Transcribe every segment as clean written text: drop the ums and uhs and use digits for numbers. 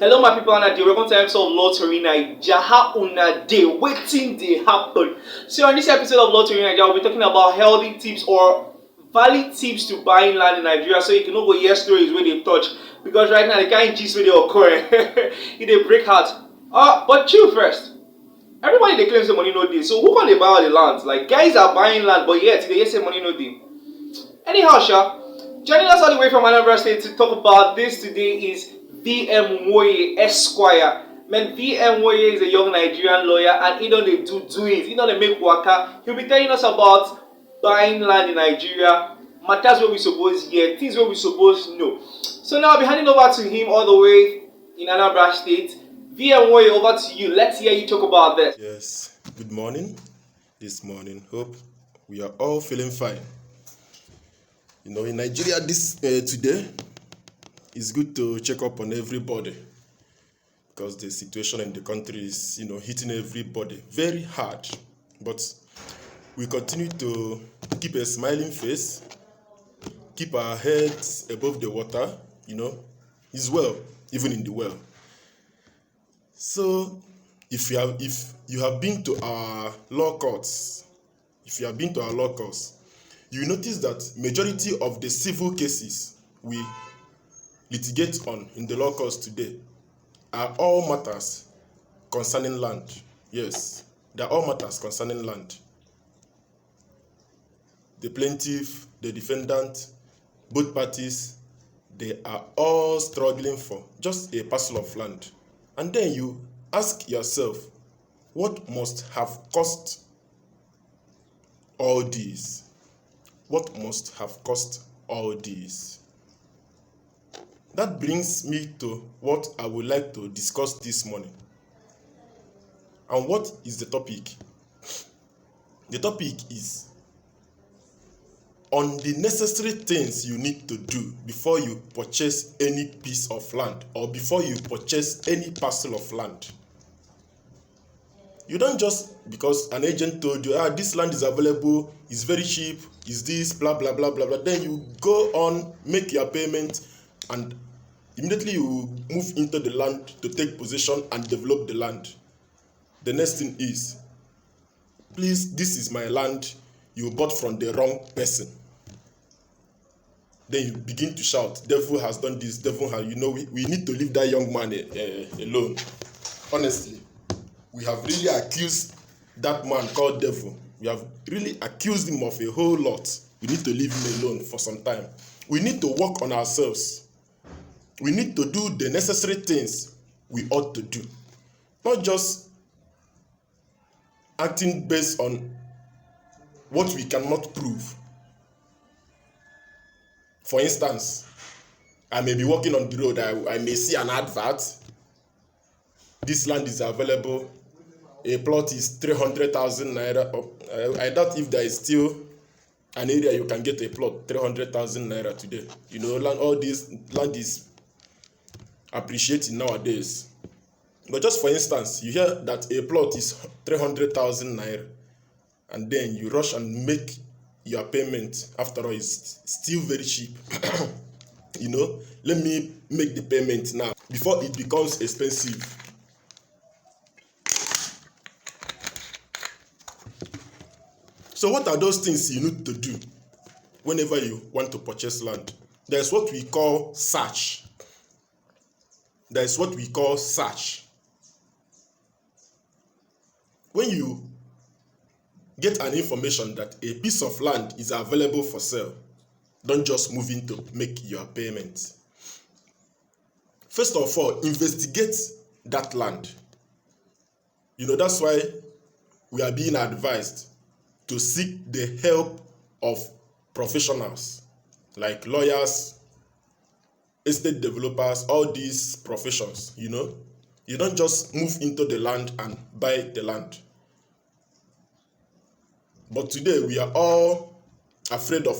Hello my people and welcome to episode of Lottery Naija. How una dey? Wetin dey happen? So on this episode of Lottery Naija, we'll be talking about healthy tips or valid tips to buying land in Nigeria, so you can no go hear stories wey dey touch, because right now the kind gist wey dey occur e dey break heart. But chill first. Everybody dey claim say money no dey, so who come dey buy all the land? Like, guys are buying land, but yet they hear say money no dey. Anyhow, joining us all the way from Anambra State to talk about this today is VM Nwoye Esquire. Man, VM Nwoye is a young Nigerian lawyer and he don't dey do doings. He don't make waka. He'll be telling us about buying land in Nigeria, matters where we suppose hear, things where we suppose know. So now I'll be handing over to him all the way in Anambra State. VM Nwoye, over to you. Let's hear you talk about this. Yes, good morning. This morning, hope we are all feeling fine. You know, in Nigeria today, it's good to check up on everybody because the situation in the country is, hitting everybody very hard. But we continue to keep a smiling face, keep our heads above the water, is well, even in the well. So, if you have been to our law courts, you notice that majority of the civil cases we litigate on in the law courts today are all matters concerning land. Yes, they are all matters concerning land. The plaintiff, the defendant, both parties, they are all struggling for just a parcel of land. And then you ask yourself, what must have cost all these? What must have cost all these? That brings me to what I would like to discuss this morning. And what is the topic? The topic is on the necessary things you need to do before you purchase any piece of land or before you purchase any parcel of land. You don't just, because an agent told you, this land is available, it's very cheap, is this, blah, blah, blah, blah, blah. Then you go on, make your payment, and immediately you move into the land to take possession and develop the land. The next thing is, please, this is my land, you bought from the wrong person. Then you begin to shout, devil has done this, devil has, we need to leave that young man alone. Honestly, we have really accused that man called devil. We have really accused him of a whole lot. We need to leave him alone for some time. We need to work on ourselves. We need to do the necessary things we ought to do. Not just acting based on what we cannot prove. For instance, I may be walking on the road, I may see an advert. This land is available. A plot is 300,000 naira. I doubt if there is still an area you can get a plot 300,000 naira today. All this land is appreciating nowadays. But just for instance, you hear that a plot is 300,000 naira, and then you rush and make your payment. After all, it's still very cheap. Let me make the payment now before it becomes expensive. So what are those things you need to do whenever you want to purchase land? There's what we call search. When you get an information that a piece of land is available for sale, don't just move in to make your payment. First of all, investigate that land. That's why we are being advised to seek the help of professionals like lawyers, estate developers, all these professions. You don't just move into the land and buy the land. But today we are all afraid of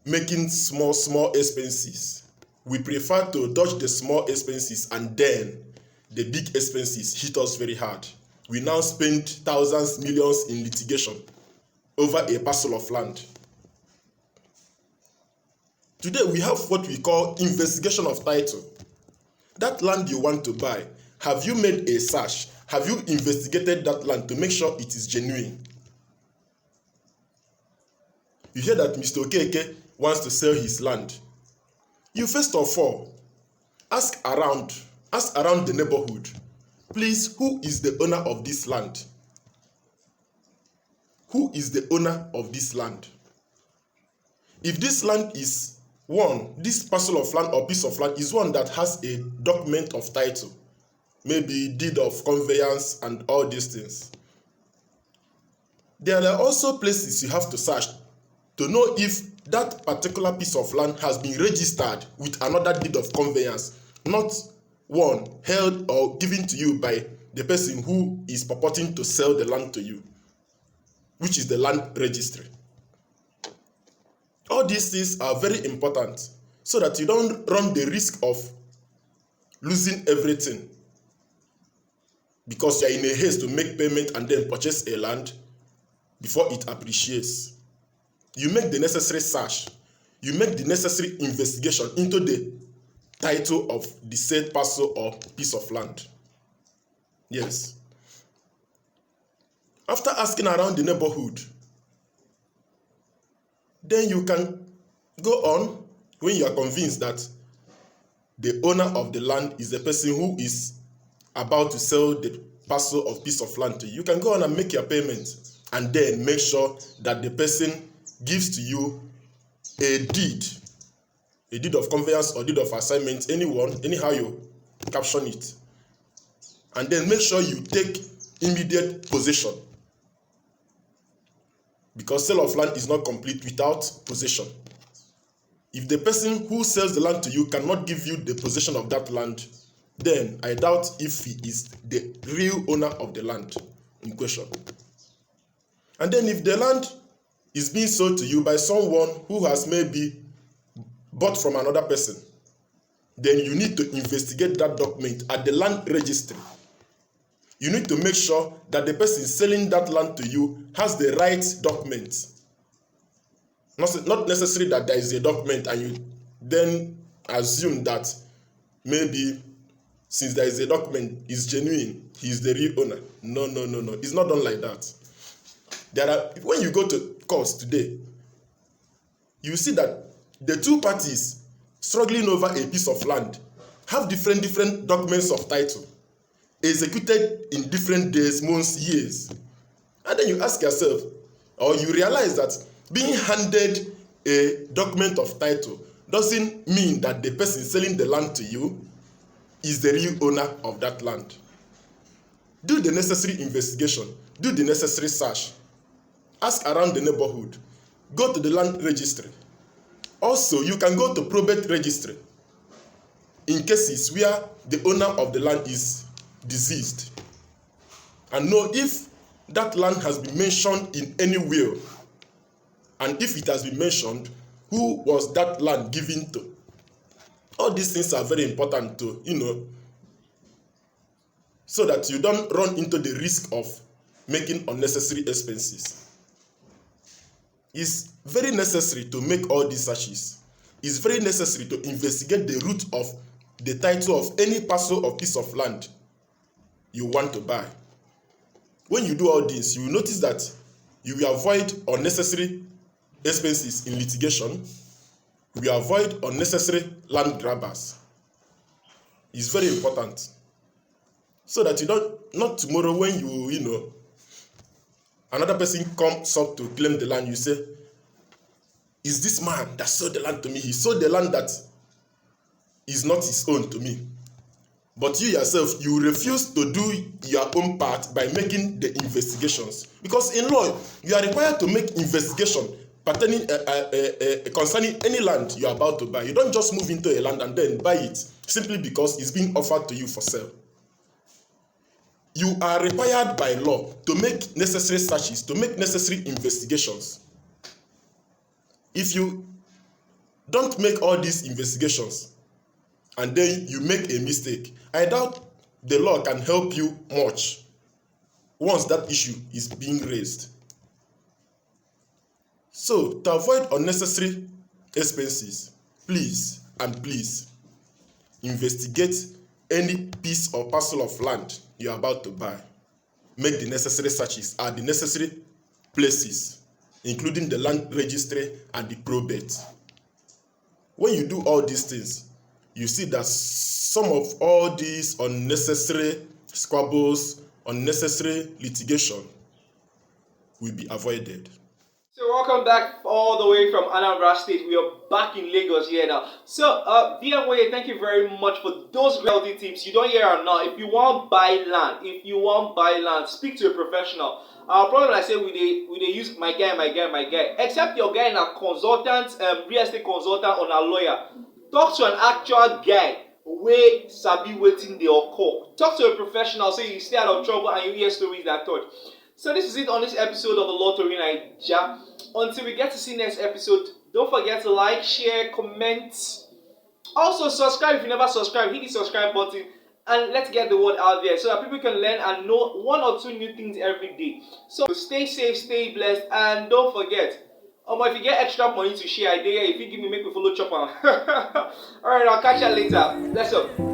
making small expenses. We prefer to dodge the small expenses, and then the big expenses hit us very hard. We now spend thousands, millions in litigation over a parcel of land. Today we have what we call investigation of title. That land you want to buy, have you made a search? Have you investigated that land to make sure it is genuine? You hear that Mr. Okeke wants to sell his land. You first of all ask around the neighborhood, please, who is the owner of this land? Who is the owner of this land? If this land is one, this parcel of land or piece of land is one that has a document of title, maybe deed of conveyance and all these things, there are also places you have to search to know if that particular piece of land has been registered with another deed of conveyance, not one held or given to you by the person who is purporting to sell the land to you, which is the land registry. All these things are very important so that you don't run the risk of losing everything because you are in a haste to make payment and then purchase a land before it appreciates. You make the necessary search, you make the necessary investigation into the title of the said parcel or piece of land. Yes. After asking around the neighborhood, then you can go on when you are convinced that the owner of the land is the person who is about to sell the parcel of piece of land to you. You can go on and make your payment and then make sure that the person gives to you a deed of conveyance or deed of assignment, anyhow you caption it. And then make sure you take immediate possession, because sale of land is not complete without possession. If the person who sells the land to you cannot give you the possession of that land, then I doubt if he is the real owner of the land in question. And then if the land is being sold to you by someone who has maybe bought from another person, then you need to investigate that document at the land registry. You need to make sure that the person selling that land to you has the right documents. Not necessarily that there is a document and you then assume that maybe since there is a document, it's genuine, he is the real owner. No. It's not done like that. When you go to courts today, you see that the two parties struggling over a piece of land have different documents of title, executed in different days, months, years. And then you ask yourself, or you realize that being handed a document of title doesn't mean that the person selling the land to you is the real owner of that land. Do the necessary investigation, do the necessary search, ask around the neighborhood, go to the land registry. Also, you can go to probate registry in cases where the owner of the land is deceased and know if that land has been mentioned in any will, and if it has been mentioned, who was that land given to. All these things are very important to, so that you don't run into the risk of making unnecessary expenses. It's very necessary to make all these searches. It's very necessary to investigate the root of the title of any parcel or piece of land you want to buy. When you do all this, you will notice that you will avoid unnecessary expenses in litigation. You will avoid unnecessary land grabbers. It's very important. So that you don't, not tomorrow when another person comes up to claim the land, you say, is this man that sold the land to me? He sold the land that is not his own to me. But you yourself, you refuse to do your own part by making the investigations. Because in law, you are required to make investigation pertaining concerning any land you are about to buy. You don't just move into a land and then buy it simply because it's being offered to you for sale. You are required by law to make necessary searches, to make necessary investigations. If you don't make all these investigations and then you make a mistake, I doubt the law can help you much once that issue is being raised. So, to avoid unnecessary expenses, please investigate any piece or parcel of land you are about to buy, make the necessary searches at the necessary places, including the land registry and the probate. When you do all these things, you see that some of all these unnecessary squabbles, unnecessary litigation will be avoided. So welcome back all the way from Anambra State. We are back in Lagos here now. So VMware, thank you very much for those healthy tips. You don't hear or not. If you want buy land, speak to a professional. Our problem, like I say, we they use my guy. Except your guy na consultant, real estate consultant or a lawyer. Talk to an actual guy wey sabi wetin dey occur. Talk to a professional so you stay out of trouble and you hear stories that touch. So this is it on this episode of the Law Tori Naija. Until we get to see next episode, don't forget to like, share, comment. Also subscribe if you never subscribe. Hit the subscribe button and let's get the word out there so that people can learn and know one or two new things every day. So stay safe, stay blessed, and don't forget, if you get extra money to share, if you give me, make me follow chop on. Alright, I'll catch you later. Let's go.